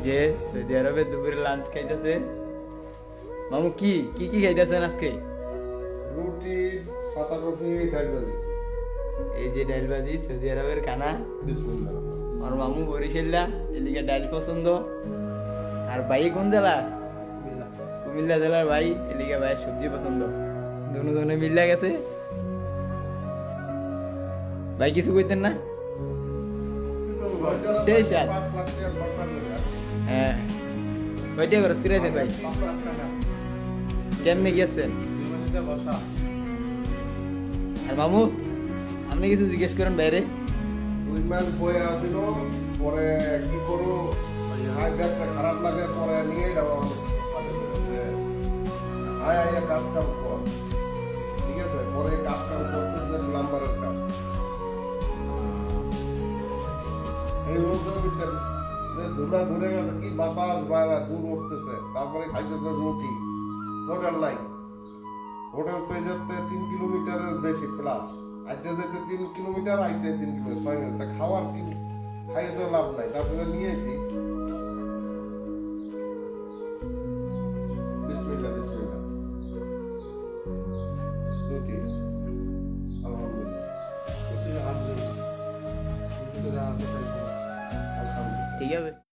যে সৌদি আরবে দুপুরে লাঞ্চ খাইতেছে। মামু কি কি কি খাইতেছেন আজকে? রুটি, পাতাকপি, ডাল ভাজি। এই যে ডাল ভাজি সৌদি আরবের খানা। বিসমিল্লাহ। আর মামু বরিশাল্লা, এদিকে ডাল পছন্দ। আর ভাই কোন জেলা? কুমিল্লা জেলার ভাই, এদিকে ভাইয়ের সবজি পছন্দ। দুনো দুনো মিল্লা গেছে। ভাই কিছু কইতেন না? সেই সাত। 5 লাখ টাকা খরচা করে। হ্যাঁ, কয়টা খরচ করেছেন ভাই? 5 লাখ টাকা। কেমনে গিয়েছেন? বিমানেতে বসা। আর মামু আপনি কিছু জিজ্ঞেস করেন বাইরে। 2 মাস বয়ে আসিল, পরে কি করো, হাই গাছটা খারাপ লাগে, পরে নিয়ে যাওয়া আয় আয় কাজ কাম কর। ঠিক আছে, পরে কাজ কাম করতেছে প্লাম্বারের কাজ। এই রোদের ভিতরে যে ধুলা ঘুরে গেছে, কি বাতাস বাইরা দূর উঠতেছে, তারপরে খাইতেছে রুটি। হোটেল নাই, হোটেল পেয়ে যেতে 3 কিলোমিটারের বেশি প্লাস, আইতে যেতে 3 কিলোমিটার, আইতে 3 কিলোমিটার, 6 মিনিট। তা খাওয়ার কি, খাইয়ে তো লাভ নাই, তারপরে নিয়েছি। বিসমিল্লাহ বিসমিল্লাহ। রুটি আলহামদুলিল্লাহ। আলহামদুলিল্লাহ। ঠিক আছে।